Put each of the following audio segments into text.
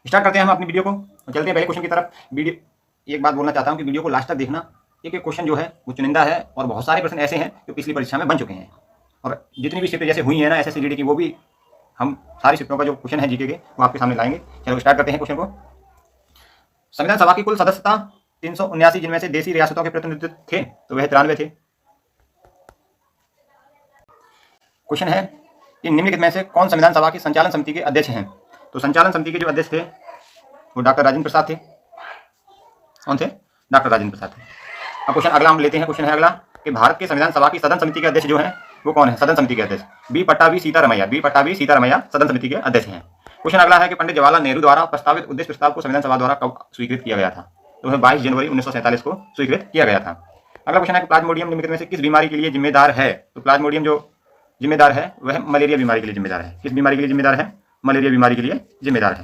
Start करते हैं हम अपनी वीडियो को और चलते हैं पहले क्वेश्चन की तरफ। वीडियो एक बात बोलना चाहता हूँ कि वीडियो को लास्ट तक देखना। एक एक क्वेश्चन जो है वो चुनिंदा है और बहुत सारे प्रश्न ऐसे हैं जो पिछली परीक्षा में बन चुके हैं, और जितनी भी शिफ्ट जैसे हुई है ना एसएससी जीडी की, वो भी हम सारी शिफ्टों का जो क्वेश्चन है जीके के वो आपके सामने लाएंगे। चलो स्टार्ट करते हैं क्वेश्चन को। संविधान सभा की कुल सदस्यता 379, जिनमें से देशी रियासतों के प्रतिनिधित्व थे तो वह 93 थे। क्वेश्चन है कि निम्नलिखित में से कौन संविधान सभा की संचालन समिति के अध्यक्ष हैं? तो संचालन समिति के जो अध्यक्ष थे वो डॉक्टर राजेंद्र प्रसाद थे। कौन थे? डॉक्टर राजेंद्र प्रसाद थे। अब क्वेश्चन अगला हम लेते हैं। क्वेश्चन है अगला कि भारत के संविधान सभा की सदन समिति के अध्यक्ष जो हैं वो कौन है? सदन समिति के अध्यक्ष बी पट्टाभी सीतारमैया सदन समिति के अध्यक्ष हैं। क्वेश्चन अगला है कि पंडित जवाहरलाल नेहरू द्वारा प्रस्तावित उद्देश्य प्रस्ताव को संविधान सभा द्वारा कब स्वीकृत किया गया था? तो वह 22 जनवरी 1947 को स्वीकृत किया गया था। अगला क्वेश्चन है कि प्लाज्मोडियम निम्नलिखित में से किस बीमारी के लिए जिम्मेदार है? तो प्लाज्मोडियम जो जिम्मेदार है वह मलेरिया बीमारी के लिए जिम्मेदार है। किस बीमारी के लिए जिम्मेदार है? मलेरिया बीमारी के लिए जिम्मेदार है।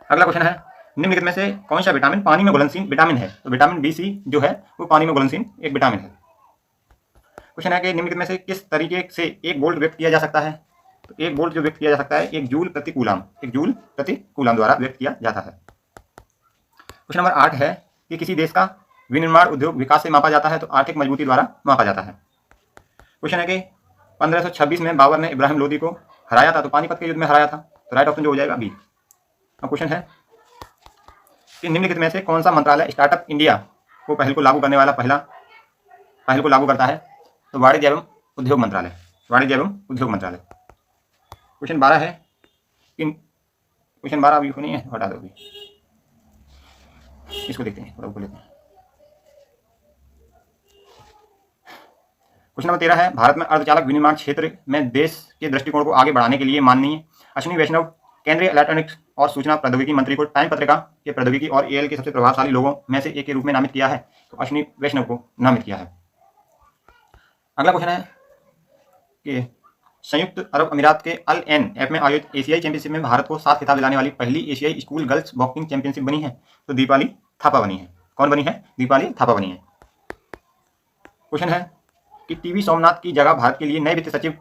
अगला क्वेश्चन है निम्नलिखित में से कौन सा विटामिन पानी में घुलनशील विटामिन है? तो विटामिन बी सी जो है वो पानी में घुलनशील एक विटामिन है। क्वेश्चन है कि निम्नलिखित में से किस तरीके से एक वोल्ट व्यक्त किया जा सकता है? तो एक वोल्ट जो व्यक्त किया जा सकता है एक जूल प्रति कूलम द्वारा व्यक्त किया जाता है। क्वेश्चन नंबर 8 है कि किसी देश का विनिर्माण उद्योग विकास से मापा जाता है तो आर्थिक मजबूती द्वारा मापा जाता है। क्वेश्चन है कि 1526 में बाबर ने इब्राहिम लोदी को हराया था तो पानीपत के युद्ध में हराया था, तो राइट ऑप्शन जो हो जाएगा बी। अब क्वेश्चन है कि निम्नलिखित में से कौन सा मंत्रालय स्टार्टअप इंडिया को पहल को लागू करने वाला पहल को लागू करता है? तो वाणिज्य एवं उद्योग मंत्रालय। क्वेश्चन 12 है कि क्वेश्चन 12 अभी नहीं है, हटा दो अभी, इसको देखते हैं, थोड़ा ऊपर लेते हैं। क्वेश्चन नंबर 13 है भारत में अर्धचालक विनिर्माण क्षेत्र में देश के दृष्टिकोण को आगे बढ़ाने के लिए माननीय अश्विनी वैष्णव केंद्रीय इलेक्ट्रॉनिक्स और सूचना प्रौद्योगिकी मंत्री को टाइम पत्रिका के प्रौद्योगिकी और एएल के सबसे प्रभावशाली लोगों में से एक के रूप में नामित किया है, तो अश्विनी वैष्णव को नामित किया है। अगला क्वेश्चन है कि संयुक्त अरब अमीरात के अल एन एफ में आयोजित एशियाई चैंपियनशिप में भारत को 7 खिताब दिलाने वाली पहली एशियाई स्कूल गर्ल्स बॉक्सिंग चैंपियनशिप बनी है, तो दीपाली थापा बनी है। कौन बनी है? दीपाली थापा बनी है। क्वेश्चन है कि टीवी सोमनाथ की जगह भारत के लिए नए वित्त सचिव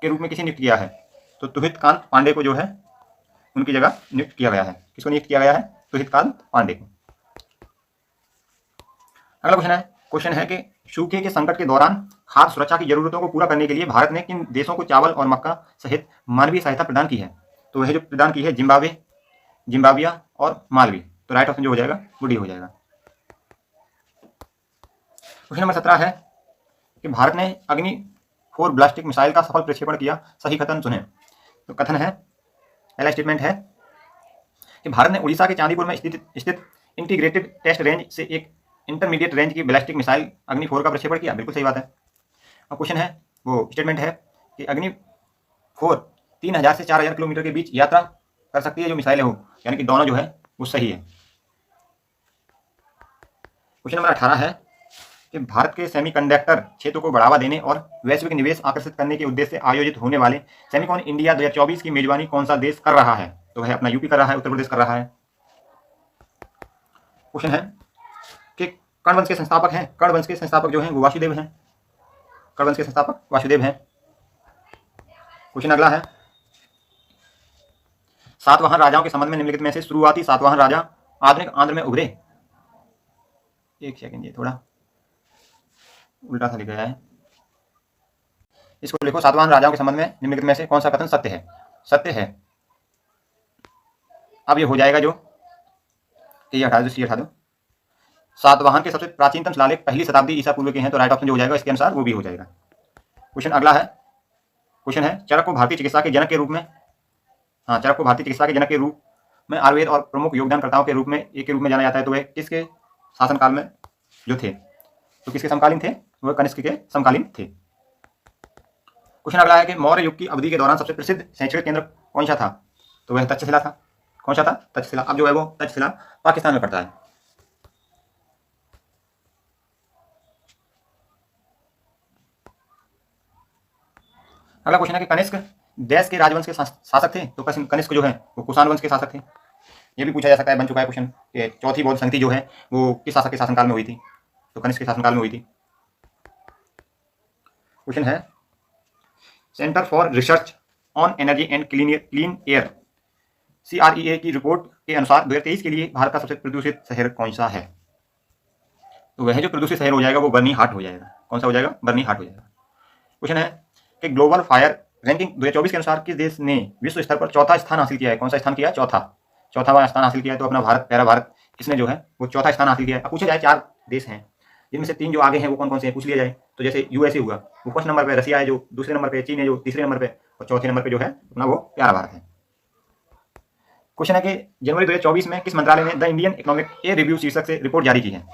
के रूप में किसे नियुक्त किया है? तो तुहित कांत पांडे को जो है उनकी जगह नियुक्त किया गया है। किसको नियुक्त किया गया है? तुहित कांत पांडे को। अगला क्वेश्चन है कि सूखे के संकट के दौरान खाद्य सुरक्षा की जरूरतों को पूरा करने के लिए भारत ने किन देशों को चावल और मक्का सहित मानवीय सहायता प्रदान की है? तो वह जो प्रदान की है जिम्बाब्वे और मालवी, तो राइट ऑप्शन जो हो जाएगा वो डी हो जाएगा। क्वेश्चन नंबर 17 है कि भारत ने अग्नि 4 बैलिस्टिक मिसाइल का सफल प्रक्षेपण किया, सही कथन चुने। तो कथन है, पहला स्टेटमेंट है कि भारत ने उड़ीसा के चांदीपुर में स्थित इंटीग्रेटेड टेस्ट रेंज से एक इंटरमीडिएट रेंज की बैलिस्टिक मिसाइल अग्नि 4 का प्रक्षेपण किया। बिल्कुल सही बात है। अब क्वेश्चन है वो स्टेटमेंट है कि अग्नि 4 3000 से 4000 किलोमीटर के बीच यात्रा कर सकती है जो मिसाइल है वो, यानी कि दोनों जो है वो सही है। क्वेश्चन नंबर 18 है कि भारत के सेमीकंडक्टर क्षेत्र को बढ़ावा देने और वैश्विक निवेश आकर्षित करने के उद्देश्य से आयोजित होने वाले सेमिकॉन इंडिया 2024 की मेजबानी कौन सा देश कर रहा है? तो वह अपना यूपी कर रहा है, उत्तर प्रदेश कर रहा है। क्वेश्चन है कि कर्ण वंश के संस्थापक जो हैं वो वासुदेव हैं। कर्ण वंश के संस्थापक वासुदेव हैं। क्वेश्चन अगला है सातवाहन राजाओं के संबंध में निम्नलिखित में से शुरुआती सातवाहन राजा आधुनिक आंध्र में उभरे। एक सेकंड, ये थोड़ा उल्टा सा लिखा है, इसको लिखो सातवाहन राजाओं के संबंध में निम्नलिखित में से कौन सा कथन सत्य है? सत्य है। अब ये हो जाएगा जो कि हटा दो। सातवाहन के सबसे प्राचीनतम शिलालेख 1ली शताब्दी ईसा पूर्व के हैं, तो राइट ऑप्शन जो हो जाएगा इसके अनुसार वो भी हो जाएगा। क्वेश्चन अगला है, क्वेश्चन है चरक को भारतीय चिकित्सा के जनक के रूप में में आयुर्वेद और प्रमुख योगदानकर्ताओं के रूप में जाना जाता है, तो वह किसके शासनकाल में जो थे? तो किसके समकालीन थे? वह कनिष्क के समकालीन थे। क्वेश्चन अगला है कि मौर्य युग की अवधि के दौरान सबसे प्रसिद्ध शैक्षणिक केंद्र कौन सा था? तो वह तक्षशिला था। कौन सा था? तक्षशिला। अब जो है वो तक्षशिला पाकिस्तान में पड़ता है। अगला क्वेश्चन है कि कनिष्क देश के राजवंश के शासक थे, तो कनिष्क जो है वो कुषाण वंश के शासक थे। ये भी पूछा जा सकता है, बन चुका है क्वेश्चन कि चौथी बौद्ध संधि जो है वो किस शासक के शासनकाल में हुई थी? तो कनिष्क के शासनकाल में हुई थी। क्वेश्चन है centre for research on energy and clean air CREA की रिपोर्ट के अनुसार 2023 के लिए भारत का सबसे प्रदूषित शहर कौन सा है? तो वह जो प्रदूषित शहर हो जाएगा वो बर्नीहाट हो जाएगा। कौन सा हो जाएगा? बर्नीहाट हो जाएगा। क्वेश्चन है कि ग्लोबल फायर रैंकिंग 2024 के अनुसार किस देश ने विश्व स्तर पर चौथा स्थान हासिल किया है? कौन सा स्थान किया है? चौथा स्थान हासिल किया है। तो अपना भारत, प्यारा भारत, किसने जो है वो चौथा स्थान हासिल किया है। अब पूछा जाए 4 देश हैं, जिनमें से 3 जो आगे हैं वो कौन कौन से हैं पूछ लिया जाए। तो जैसे USA हुआ, वो फर्स्ट नंबर पे, रसिया है जो दूसरे नंबर पे, चीन है जो तीसरे नंबर पे, और चौथे नंबर पे जो है अपना वो प्यारा भारत है। क्वेश्चन है कि जनवरी 2024 में किस मंत्रालय ने the Indian economic a review शीर्षक से रिपोर्ट जारी की है?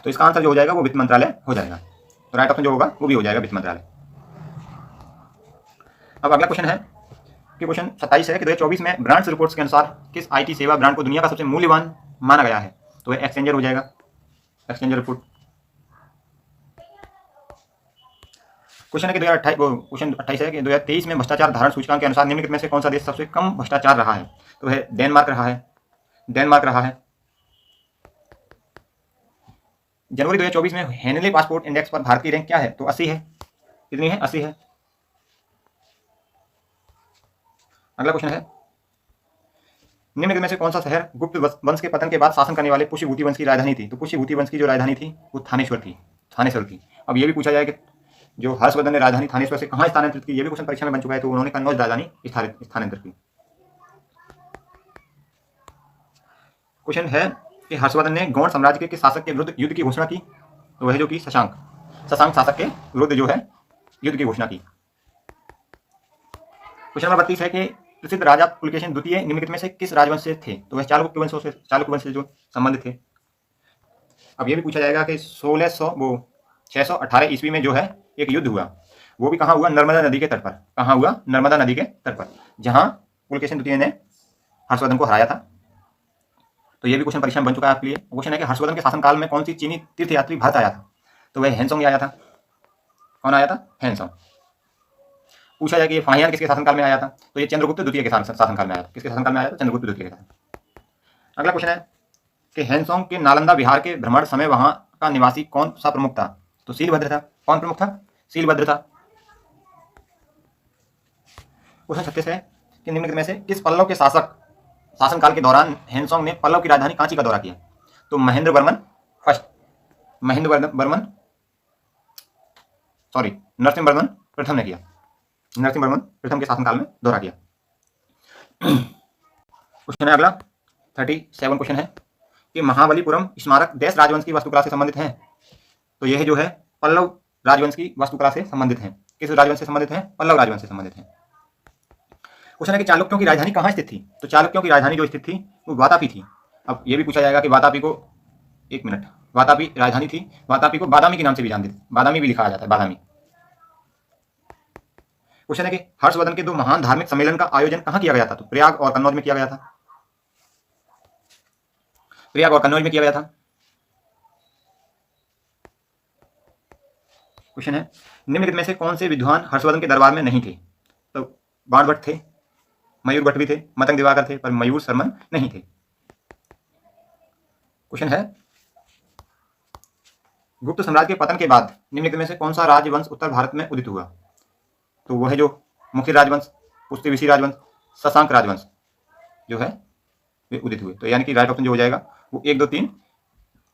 तो इसका आंसर जो हो जाएगा वो वित्त मंत्रालय हो जाएगा। तो राइट ऑप्शन जो होगा वो भी हो जाएगा वित्त मंत्रालय। अब अगला क्वेश्चन है कि क्वेश्चन 27 है कि 2024 में ब्रांड्स रिपोर्ट्स के अनुसार किस IT सेवा ब्रांड को दुनिया का सबसे मूल्यवान माना गया है? तो वह एक्सचेंजर हो जाएगा, एक्सचेंजर रिपोर्ट। क्वेश्चन है कि क्वेश्चन 28 है कि 2023 में भ्रष्टाचार धारण सूचकांक के अनुसार निम्नलिखित में से कौन सा देश सबसे कम भ्रष्टाचार रहा है? तो वह डेनमार्क रहा है, डेनमार्क रहा है। जनवरी 2024 में हेनली पासपोर्ट इंडेक्स पर भारत की रैंक क्या है? तो 80 है। कितनी है? 80 है। अगला क्वेश्चन है निम्नलिखित में से कौन सा शहर गुप्त वंश के पतन के बाद शासन करने वाले पुष्यभूति वंश की राजधानी थी? तो पुष्यभूति वंश की जो राजधानी थी वो थानेश्वर थी, थानेश्वर थी। अब ये भी पूछा जाए कि जो हर्षवर्धन ने राजधानी थानेश्वर से कहाँ स्थानांतरित की, ये भी क्वेश्चन परीक्षा में बन चुका है। तो उन्होंने कन्नौज राजधानी स्थानांतरित की। क्वेश्चन है कि हर्षवर्धन ने गौड़ साम्राज्य के शासक के विरुद्ध युद्ध की घोषणा की? तो वह जो कि शशांक शासक के विरुद्ध जो है युद्ध की घोषणा की। क्वेश्चन नंबर 32 है कि प्रसिद्ध राजा पुलकेशिन द्वितीय निम्नलिखित में से किस राजवंश से थे? तो वह चालुक्य वंश से जो संबंधित थे। अब ये भी पूछा जाएगा कि 618 ईस्वी में जो है एक युद्ध हुआ, वो भी कहाँ हुआ? नर्मदा नदी के तट पर। कहाँ हुआ? नर्मदा नदी के तट पर, जहां पुलकेशिन द्वितीय ने हर्षवर्धन को हराया था। तो ये भी क्वेश्चन परीक्षा में बन चुका है आपके लिए। क्वेश्चन है कि हर्षवर्धन के शासनकाल में कौन सी चीनी तीर्थयात्री भारत आया था? तो वह हैंसोंग आया था। कौन आया था? हैंसोंग। पूछा जाए कि फाहियान किसके शासनकाल में आया था? तो ये चंद्रगुप्त द्वितीय के शासनकाल में आया था। किसके शासनकाल में आया था? चंद्रगुप्त द्वितीय के साथ। अगला क्वेश्चन है कि हैंसोंग के नालंदा विहार के भ्रमण समय वहां का निवासी कौन सा प्रमुख था? तो शीलभद्र था। कौन प्रमुख था? शीलभद्र था। क्वेश्चन 36 है कि निम्नलिखित में से किस पल्लव के शासनकाल के दौरान हैंसोंग ने पल्लव की राजधानी कांची का दौरा किया? तो नरसिंह वर्मन प्रथम ने किया। नरसिंह वर्मन प्रथम के शासनकाल में दौरा किया। क्वेश्चन है अगला 37 क्वेश्चन है कि महाबलीपुरम स्मारक देश राजवंश की वास्तुकला से संबंधित है? तो यह जो है पल्लव राजवंश की वास्तुकला से संबंधित है। किस राजवंश से संबंधित है? पल्लव राजवंश से संबंधित है। क्वेश्चन है कि चालुक्यों की राजधानी कहाँ स्थित थी? तो चालुक्यों की राजधानी जो स्थित थी वो वातापी थी। अब ये भी पूछा जाएगा कि वातापी को, एक मिनट, वातापी राजधानी थी, वातापी को बादामी के नाम से भी जानते थे, बादामी भी लिखा जाता है, बादामी। क्वेश्चन है कि हर्षवर्धन के 2 महान धार्मिक सम्मेलन का आयोजन कहाँ किया गया था? तो प्रयाग और कन्नौज में किया गया था। प्रयाग और कन्नौज में किया गया था। क्वेश्चन है निम्नलिखित में से कौन से विद्वान हर्षवर्धन के दरबार में नहीं थे? तो बाणभट्ट थे, मयूर भट्ट भी थे, मतंग दिवाकर थे, पर मयूर शर्मन नहीं थे। क्वेश्चन है गुप्त साम्राज्य के पतन के बाद निम्नलिखित में से कौन सा राजवंश उत्तर भारत में उदित हुआ? तो वह है जो मुखिल राजवंश, पुष्यभूति राजवंश, शशांक राजवंश जो है वे उदित हुए। तो यानी कि राइट ऑप्शन जो हो जाएगा वो 1, 2, 3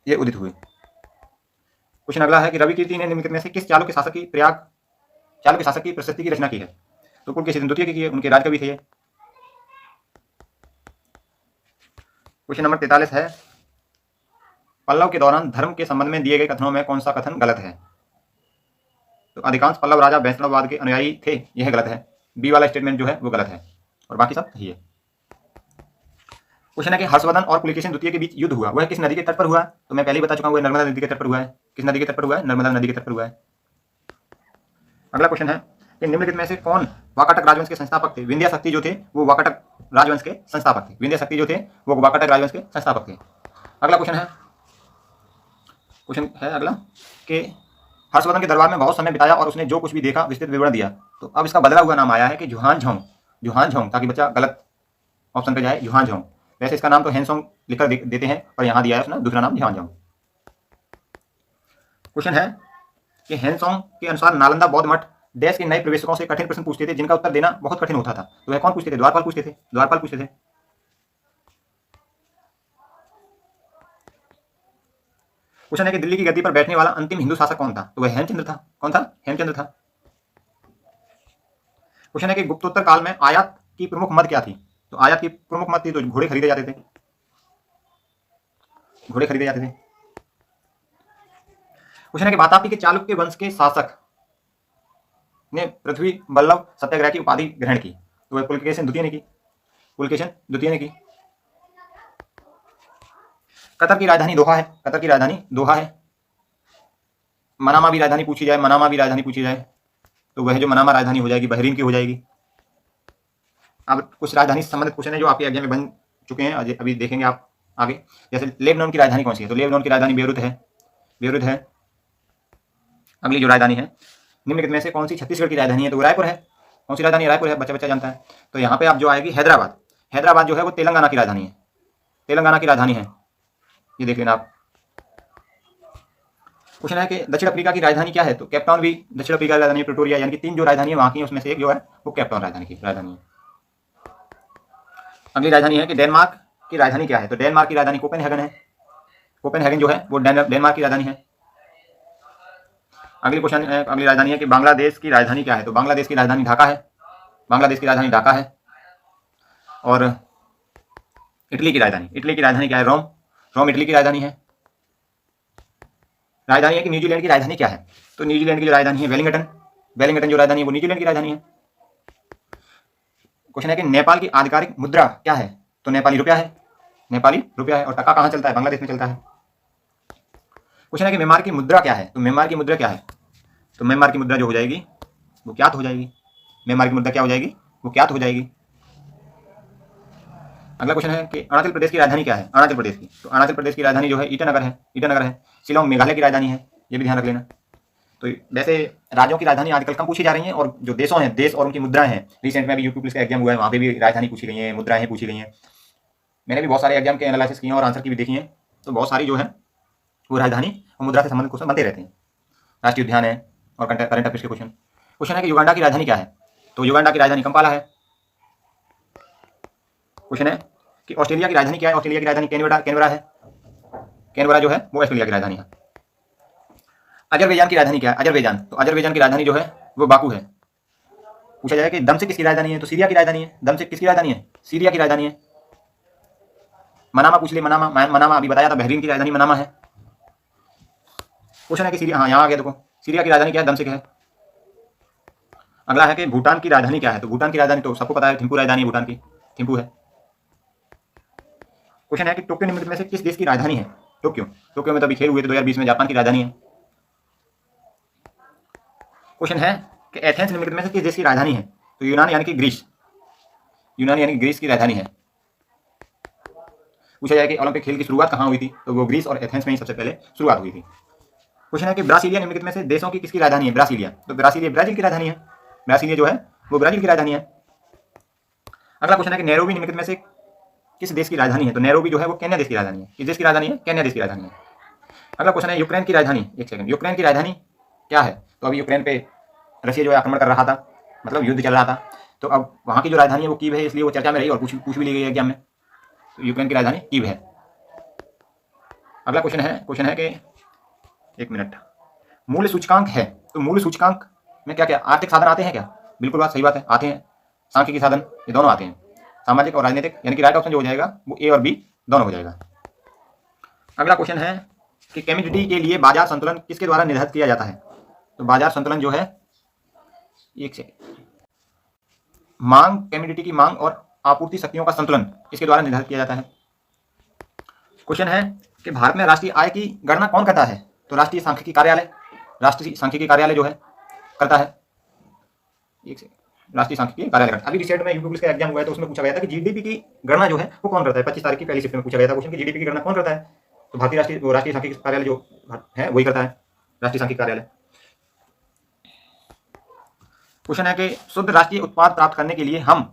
ये उदित हुए। क्वेश्चन अगला है कि रवि कीर्ति ने निम्नलिखित में से किस चालुक्य शासक की प्रशस्ति की रचना की है? तो पुलकेशिन द्वितीय की है, उनके राजकवि थे। क्वेश्चन नंबर 43 है पल्लव के दौरान धर्म के संबंध में दिए गए कथनों में कौन सा कथन गलत है? तो अधिकांश पल्लव राजा वैष्णववाद के अनुयायी थे, यह गलत है। बी वाला स्टेटमेंट जो है वो गलत है और बाकी सब सही है। क्वेश्चन है कि हर्षवर्धन और पुलकेशिन द्वितीय के बीच युद्ध हुआ, वह किस नदी के तट पर हुआ? तो मैं पहले ही बता चुका हूं, नर्मदा नदी के तट पर हुआ है। किस नदी के तट पर हुआ है? नर्मदा नदी के तट पर हुआ है। अगला क्वेश्चन है कि निम्नलिखित में से कौन वाकाटक राजवंश के संस्थापक थे? विंध्या शक्ति जो थे वो वाकाटक राजवंश के संस्थापक थे। विंध्या शक्ति जो थे वो वाकाटक राजवंश के संस्थापक थे। अगला क्वेश्चन है अगला कि हर्षवर्धन के दरबार में बहुत समय बिताया और उसने जो कुछ भी देखा विस्तृत विवरण दिया। तो अब इसका बदला हुआ नाम आया है कि जुहानझोंग, ताकि बच्चा गलत ऑप्शन पे जाए, जुहानझोंग। वैसे इसका नाम तो हैंसोंग लिखकर देते हैं, पर यहाँ दिया है उसने दूसरा नाम जुहानझोंग। क्वेश्चन है कि हैंसोंग के अनुसार नालंदा बौद्ध मठ देश के नए प्रवेशकों से कठिन प्रश्न पूछते थे जिनका उत्तर देना बहुत कठिन होता था। तो वह कौन पूछते थे? द्वारपाल पूछते थे। द्वारपाल पूछते थे। क्वेश्चन है कि दिल्ली की गद्दी पर बैठने वाला अंतिम हिंदू शासक कौन था? तो वह हेमचंद्र था। कौन था? हेमचंद्र था। क्वेश्चन है कि गुप्तोत्तर काल में आयात की प्रमुख मद क्या थी? तो आयात की प्रमुख मद थी तो घोड़े खरीदे जाते थे। घोड़े खरीदे जाते थे। क्वेश्चन है कि वातापी के चालुक्य वंश के शासक ने पृथ्वी बल्लभ सत्याग्रह की उपाधि ग्रहण की। तो वह पुलकेशिन द्वितीय ने की। पुलकेशिन द्वितीय ने की। कतर की राजधानी दोहा है। कतर की राजधानी दोहा है। मनामा भी राजधानी पूछी जाए, मनामा भी राजधानी पूछी जाए तो वह जो मनामा राजधानी हो जाएगी बहरीन की हो जाएगी। अब कुछ राजधानी से संबंधित क्वेश्चन है जो आपके एग्जाम में बन चुके हैं, अभी देखेंगे आप आगे। जैसे लेबनान की राजधानी कौन सी है? तो लेबनान की राजधानी बेरूत है। बेरूत है। अगली जो राजधानी है निम्नलिखित में से कौन सी छत्तीसगढ़ की राजधानी है? तो रायपुर है। कौन सी राजधानी? रायपुर है। बच्चा बच्चा जानता है। तो यहाँ पे आप जो आएगी हैदराबाद। हैदराबाद जो है वो तेलंगाना की राजधानी है। तेलंगाना की राजधानी है, ये देख लेना आप। क्वेश्चन है कि दक्षिण अफ्रीका की राजधानी क्या है? तो केपटाउन भी दक्षिण अफ्रीका की राजधानी है। प्रिटोरिया, यानी कि 3 जो राजधानी है वहां की है उसमें से एक जो है वो केपटाउन राजधानी की राजधानी है। अगली राजधानी है कि डेनमार्क की राजधानी क्या है? तो डेनमार्क की राजधानी कोपेनहेगन है। कोपेनहेगन जो है वो डेनमार्क की राजधानी है। अगली क्वेश्चन है, अगली राजधानी है कि बांग्लादेश की राजधानी क्या है? तो बांग्लादेश की राजधानी ढाका है। बांग्लादेश की राजधानी ढाका है। और इटली की राजधानी क्या है? रोम। रोम इटली की राजधानी है। राजधानी है कि न्यूजीलैंड की राजधानी क्या है? तो न्यूजीलैंड की जो राजधानी है वेलिंगटन। वेलिंगटन जो राजधानी है वो न्यूजीलैंड की राजधानी है। क्वेश्चन है कि नेपाल की आधिकारिक मुद्रा क्या है? तो नेपाली रुपया है। नेपाली रुपया है। और टका कहाँ चलता है? बांग्लादेश में चलता है। क्वेश्चन है कि म्यांमार की मुद्रा क्या है? तो म्यांमार की मुद्रा क्या है? तो म्यांमार की मुद्रा जो हो जाएगी वो क्यात हो जाएगी। म्यांमार की मुद्रा क्या हो जाएगी? वो क्यात हो जाएगी। अगला क्वेश्चन है कि अरुणाचल प्रदेश की राजधानी क्या है? अरुणाचल प्रदेश की, तो अरुणाचल प्रदेश की राजधानी जो है ईटानगर है। ईटानगर है। शिलोंग मेघालय की राजधानी है, ये भी ध्यान रख लेना। तो वैसे राज्यों की राजधानी आजकल कम पूछी जा रही हैं, और जो देशों हैं, देश और उनकी मुद्राएं हैं, रिसेंट में भी यूपी पुलिस का एग्जाम हुआ है, वहाँ पे भी राजधानी पूछी गई है, मुद्राएं पूछी गई हैं। मैंने भी बहुत सारे एग्जाम के एनालिसिस किए हैं और आंसर की भी देखी हैं। तो बहुत सारी जो है वो राजधानी और मुद्रा से संबंधित क्वेश्चन बनते रहते हैं। राष्ट्रीय उद्यान है और करंट अफेयर्स के क्वेश्चन। क्वेश्चन है कि युगांडा की राजधानी क्या है? तो युगांडा की राजधानी कंपाला है। क्वेश्चन है कि ऑस्ट्रेलिया की राजधानी क्या है? ऑस्ट्रेलिया की राजधानी कैनबरा है। कैनबरा जो है वो ऑस्ट्रेलिया की राजधानी है। अजरबैजान की राजधानी क्या है? अजरबैजान, तो अजरबैजान की राजधानी जो है वो बाकू है। पूछा जाए कि दमश्क किसकी राजधानी है? तो सीरिया की राजधानी है। दमश्क किसकी राजधानी है? सीरिया की राजधानी है। मनामा पूछ ले, मनामा, मनामा अभी बताया था, बहरीन की राजधानी मनामा है। क्वेश्चन है कि सीरिया, हाँ यहाँ आ गया देखो, सीरिया की राजधानी क्या है? दमश्क है। अगला है कि भूटान की राजधानी क्या है? तो भूटान की राजधानी तो सबको पता है, थिम्पू राजधानी है भूटान की, थिम्पू है। क्वेश्चन है कि टोक्यो निम्नलिखित में से किस देश की राजधानी है? टोक्यो, टोक्यो में तो अभी खेल हुए थे 2020 में, जापान की राजधानी है। क्वेश्चन है कि एथेंस निम्नलिखित में से किस देश की राजधानी है? तो यूनान यानी कि ग्रीस, यूनान यानी ग्रीस की राजधानी है। पूछा जाए कि ओलंपिक खेल की शुरुआत कहाँ हुई थी? तो वो ग्रीस और एथेंस में ही सबसे पहले शुरुआत हुई थी। क्वेश्चन है कि ब्रासीलिया निम्नलिखित में से देशों की किसकी राजधानी है? ब्रासीलिया, तो ब्रासीलिया ब्राजील की राजधानी है। ब्रासीलिया जो है वो ब्राजील की राजधानी है। अगला क्वेश्चन है कि नैरोबी निम्नलिखित में से किस देश की राजधानी है? तो नैरोबी जो है वो केन्या देश की राजधानी है। किस देश की राजधानी है? केन्या देश की राजधानी है। अगला क्वेश्चन है यूक्रेन की राजधानी, एक सेकंड, यूक्रेन की राजधानी क्या है? तो अभी यूक्रेन पे रशिया जो है आक्रमण कर रहा था, मतलब युद्ध चल रहा था, तो अब वहाँ की जो राजधानी है वो कीव है, इसलिए वो चर्चा में रही और पूछ भी ली गई एग्जाम में। तो यूक्रेन की राजधानी कीव है। अगला क्वेश्चन है कि एक मिनट, मूल्य सूचकांक है, तो मूल्य सूचकांक में क्या क्या आर्थिक साधन आते हैं क्या? बिल्कुल बात सही बात है, आते हैं। सांख्यिकी साधन ये दोनों आते हैं, सामाजिक और राजनीतिक, यानी कि राइट ऑप्शन जो हो जाएगा वो ए और बी दोनों हो जाएगा। अगला क्वेश्चन है कि कमोडिटी के लिए बाजार संतुलन किसके द्वारा निर्धारित किया जाता है? तो बाजार संतुलन जो है, एक सेकंड, मांग, कमोडिटी की मांग और आपूर्ति शक्तियों का संतुलन इसके द्वारा निर्धारित किया जाता है। क्वेश्चन है कि भारत में राष्ट्रीय आय की गणना कौन करता है? तो राष्ट्रीय सांख्यिकी कार्यालय, राष्ट्रीय सांख्यिकी कार्यालय जो है करता है। एक सेकंड, राष्ट्रीय सांख्यिकी कार्यालय करता है। अभी रिसेंट में यूपी पुलिस का एग्जाम हुआ है तो उसमें पूछा गया था कि जीडीपी की गणना जो है वो कौन करता है? 25 तारीख की पहली शिफ्ट में पूछा गया था क्वेश्चन कि जीडीपी की गणना कौन करता है? तो भारतीय राष्ट्रीय सांख्यिकी कार्यालय जो है वही करता है, राष्ट्रीय सांख्यिकी कार्यालय। क्वेश्चन है कि शुद्ध राष्ट्रीय उत्पाद प्राप्त करने के लिए हम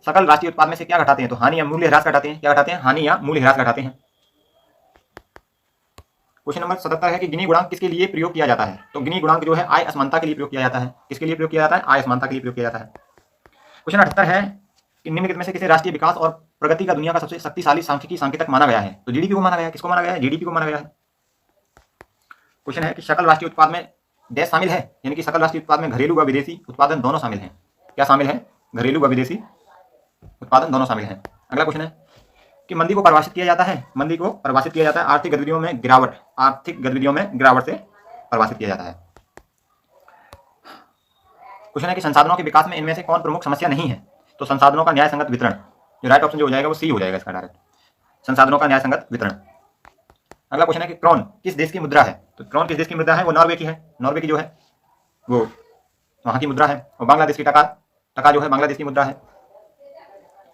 सकल राष्ट्रीय उत्पाद में से क्या घटाते हैं? तो हानि या मूल्य ह्रास घटाते हैं। क्या घटाते हैं? हानि या मूल्य ह्रास घटाते हैं। क्वेश्चन नंबर 77 है कि गिनी गुणांक किसके लिए प्रयोग किया जाता है? तो गिनी गुणांक जो है आय असमानता के लिए प्रयोग किया जाता है। किसके लिए प्रयोग किया जाता है? आय असमानता के लिए प्रयोग किया जाता है। क्वेश्चन 78 है कि निम्नलिखित में से किसे राष्ट्रीय विकास और प्रगति का दुनिया का सबसे शक्तिशाली सांख्यिकी संकेतक माना गया है? तो जीडीपी को माना गया है। किसको माना गया है? जीडीपी को माना गया है। क्वेश्चन है कि सकल राष्ट्रीय उत्पाद में डैश शामिल है, यानी कि सकल राष्ट्रीय उत्पाद में घरेलू व विदेशी उत्पादन दोनों शामिल हैं। क्या शामिल है? घरेलू व विदेशी उत्पादन दोनों शामिल हैं। अगला क्वेश्चन है कि मंदी को परिभाषित किया जाता है, मंदी को परिभाषित किया जाता है आर्थिक गतिविधियों में गिरावट, आर्थिक गतिविधियों में गिरावट से परिभाषित किया जाता है। क्वेश्चन है कि संसाधनों के विकास में इनमें से कौन प्रमुख समस्या नहीं है? तो संसाधनों का न्याय संगत वितरण, जो राइट ऑप्शन जो हो जाएगा वो सी हो जाएगा इसका डायरेक्ट, संसाधनों का न्याय संगत वितरण। अगला क्वेश्चन है कि क्रोन किस देश की मुद्रा है? तो क्रोन किस देश की मुद्रा है? वो नॉर्वे की है। नॉर्वे की जो है वो वहां की मुद्रा है। और बांग्लादेश की टका, टका जो है बांग्लादेश की मुद्रा है।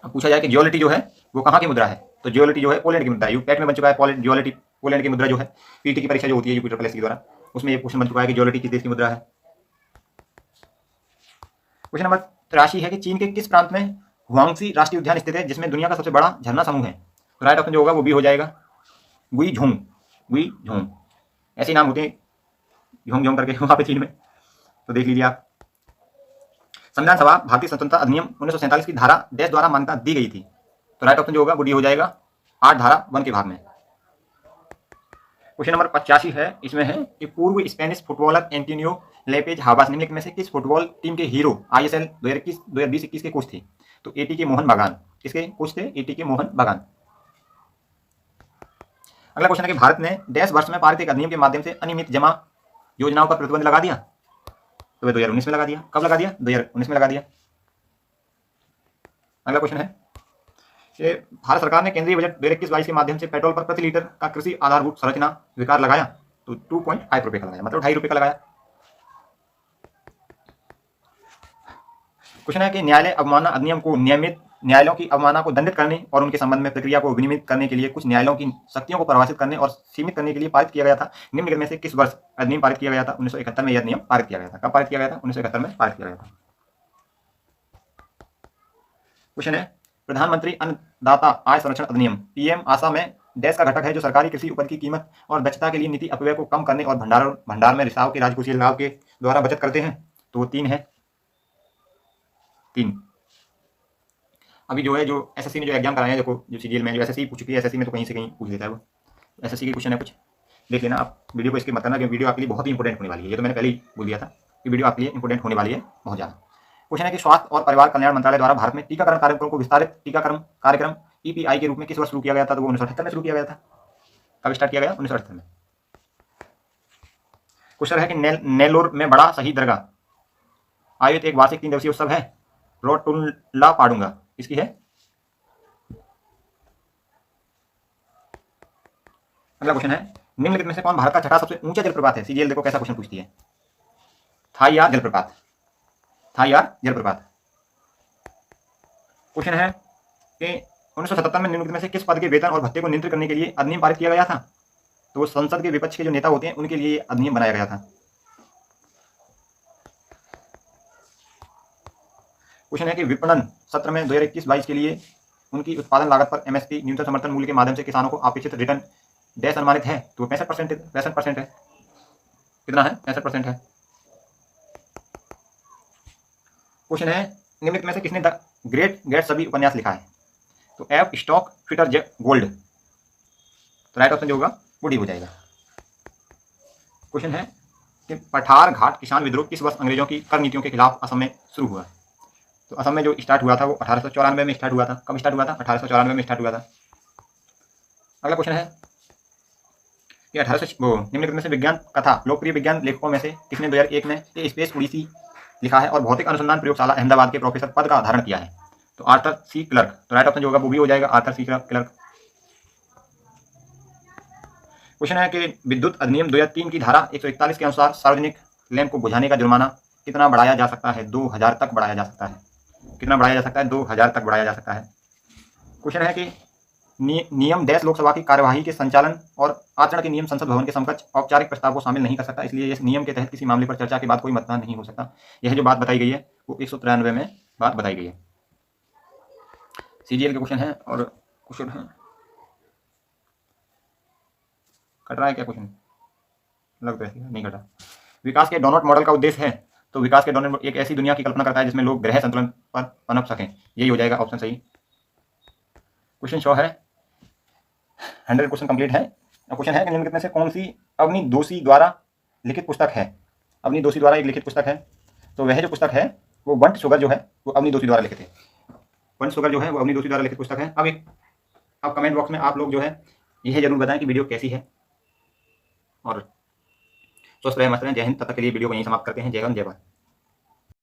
अब पूछा जाए कि ज्योलिटी जो है वो कहाँ की मुद्रा है? तो ज्योलिटी जो है पोलैंड की मुद्रा है। यूपैट में बन चुका है ज्योलिटी पोलैंड की मुद्रा जो है। पीटी की परीक्षा जो होती है यूपी ट्रिपल एस के द्वारा, उसमें ये क्वेश्चन बन चुका है कि ज्योलिटी किस देश की मुद्रा है। क्वेश्चन नंबर 83 है कि चीन के किस प्रांत में हुआंगसी राष्ट्रीय उद्यान स्थित है, जिसमें दुनिया का सबसे बड़ा झरना समूह है? तो राइट ऑप्शन जो होगा वो भी हो जाएगा गुई झोंग, गुई झोंग, ऐसे नाम होते हैं झोंग झोंग करके वहां पे चीन में, तो देख लीजिए आप। संविधान सभा भारतीय स्वतंत्रता अधिनियम 1947 की धारा देश द्वारा मान्यता दी गई थी। तो राइट ऑप्शन जो होगा वो डी हो जाएगा 8 धारा 1 के भाग में। क्वेश्चन नंबर 85 है, इसमें है कि पूर्व स्पेनिश फुटबॉलर एंटोनियो लेपेज हाबास निम्नलिखित में से किस फुटबॉल टीम के हीरो आईएसएल 2021-2020-21 के कोच थे? तो एटीके मोहन बागान। किसके कोच थे? एटीके मोहन बागान। अगला क्वेश्चन है कि भारत ने डैश वर्ष में पारित एक अधिनियम के माध्यम से अनियमित जमा योजनाओं पर प्रतिबंध लगा दिया? तो 2019 में लगा दिया। कब लगा दिया? 2019 में लगा दिया। अगला क्वेश्चन है कि भारत सरकार ने केंद्रीय बजट 2021-22 के माध्यम से पेट्रोल पर प्रति लीटर का कृषि आधारभूत संरचना विकार लगाया, तो 2.5 रुपए का लगाया, मतलब 2.5 रुपए का लगाया। क्वेश्चन है कि न्यायालय अवमानना अधिनियम को नियमित न्यायालयों की अवमानना को दंडित करने और उनके संबंध में प्रक्रिया को विनियमित करने के लिए कुछ न्यायालयों की शक्तियों को परिभाषित करने और सीमित करने के लिए पारित किया गया था। निम्नलिखित में से किस वर्ष अधिनियम पारित किया गया था? 1971 में यह अधिनियम पारित किया गया था। कब पारित किया गया था? 1971 में पारित किया गया था। क्वेश्चन है प्रधानमंत्री अन्नदाता आय संरक्षण अधिनियम पीएम आशा में डैश का घटक है जो सरकारी कृषि उपज की कीमत और दक्षता के लिए नीति अपव्यय को कम करने और भंडार में रिसाव के राजकोषीय लाभ के द्वारा बचत करते हैं। तो वो 3 है, 3। अभी जो है जो एसएससी में जो एग्जाम कराए हैं, देखो जो सीजीएल में जो एसएससी पूछ चुकी है, एसएससी में तो कहीं से कहीं पूछ देता है वो, एसएससी के क्वेश्चन है कुछ, देख लेना आप वीडियो को। इसके मत करना कि वीडियो आपके लिए बहुत ही इंपॉर्टेंट होने वाली है। ये तो मैंने पहले ही बोल दिया था कि वीडियो आपके लिए इंपॉर्टेंट होने वाली है बहुत ज़्यादा। क्वेश्चन है कि स्वास्थ्य और परिवार कल्याण मंत्रालय द्वारा भारत में टीकाकरण कार्यक्रम को विस्तारित टीकाकरण कार्यक्रम ईपीआई के रूप में किस वर्ष शुरू किया गया था? तो वो 1978 में शुरू किया गया था। कब स्टार्ट किया गया? 1978 में। क्वेश्चन है कि नेल्लोर में बड़ा शहीद दरगाह आयोजित एक वार्षिक 3 दिवसीय उत्सव है, रोटुल्ला पाडुंगा, इसकी है? अगला क्वेश्चन है निम्नलिखित में से कौन भारत का छठा सबसे ऊंचा जलप्रपात है? सीजीएल देखो कैसा क्वेश्चन पूछती है। थाईयार जलप्रपात, थाईयार जलप्रपात। क्वेश्चन है कि 1977 में निम्नलिखित में से किस पद के वेतन और भत्ते को नियंत्रित करने के लिए अधिनियम पारित किया गया था? तो वो संसद के विपक्ष के जो नेता होते हैं उनके लिए अधिनियम बनाया गया था। क्वेश्चन है कि विपणन सत्र में 2021-22 के लिए उनकी उत्पादन लागत पर एमएसपी न्यूनतम समर्थन मूल्य के माध्यम से किसानों को अपेक्षित रिटर्न डैश अनुमानित है? तो 65% है। कितना है? 65% है। क्वेश्चन है निम्नलिखित में से किसने द ग्रेट गैट्सबी उपन्यास लिखा है? तो एफ स्टॉक फिटर गोल्ड। तो राइट ऑप्शन जो होगा वो डी हो जाएगा। क्वेश्चन है कि पठार घाट किसान विद्रोह किस वर्ष अंग्रेजों की कर नीतियों के खिलाफ असम में शुरू हुआ? तो असम में जो स्टार्ट हुआ था वो 1894 में स्टार्ट हुआ था। कब स्टार्ट हुआ था? 1894 में स्टार्ट हुआ था। अगला क्वेश्चन है कि निम्नलिखित में से विज्ञान कथा लोकप्रिय विज्ञान लेखकों में से किसने 2001 में ए स्पेस ओडिसी लिखा है और भौतिक अनुसंधान प्रयोगशाला अहमदाबाद के प्रोफेसर पद का धारण किया है? तो आर्थर सी क्लर्क। तो राइट ऑप्शन जो होगा वो भी हो जाएगा आर्थर सी क्लर्क। क्वेश्चन है कि विद्युत अधिनियम 2003 की धारा 141 के अनुसार सार्वजनिक लैंप को बुझाने का जुर्माना कितना बढ़ाया जा सकता है? 2000 तक बढ़ाया जा सकता है। कितना बढ़ाया जा सकता है? 2000 तक बढ़ाया जा सकता है। क्वेश्चन है कि नियम डैश लोकसभा की कार्यवाही के संचालन और आचरण के नियम संसद भवन के समकक्ष औपचारिक प्रस्ताव को शामिल नहीं कर सकता, इसलिए इस नियम के तहत किसी मामले पर चर्चा के बाद कोई मतदान नहीं हो सकता। यह जो बात बताई गई है वो 193 में बात बताई गई है। सीजीएल के क्वेश्चन है और क्वेश्चन है कट रहा है क्या क्वेश्चन? लग तो नहीं घटा। विकास के डोनट मॉडल का उद्देश्य है, तो विकास के डोनट एक ऐसी दुनिया की कल्पना करता है जिसमें लोग ग्रह संतुलन पर पनप सकें। यही हो जाएगा ऑप्शन सही। क्वेश्चन 100 है, 100 क्वेश्चन कंप्लीट है। क्वेश्चन है कि निम्नलिखित में से कौन सी अवनी जोशी द्वारा लिखित पुस्तक है। अवनी जोशी द्वारा एक लिखित पुस्तक है, तो वह जो पुस्तक है वो बंट शुगर जो है वो अवनी जोशी द्वारा लिखित है। बंट शुगर जो है वो अवनी जोशी द्वारा लिखित पुस्तक है। अब कमेंट बॉक्स में आप लोग जो है यह जरूर बताएं कि वीडियो कैसी है, और स्वस्थ रहें, मस्त रहें। जय हिंद। तब तक के लिए वीडियो को यहीं समाप्त करते हैं। जय हिंद, जय भारत।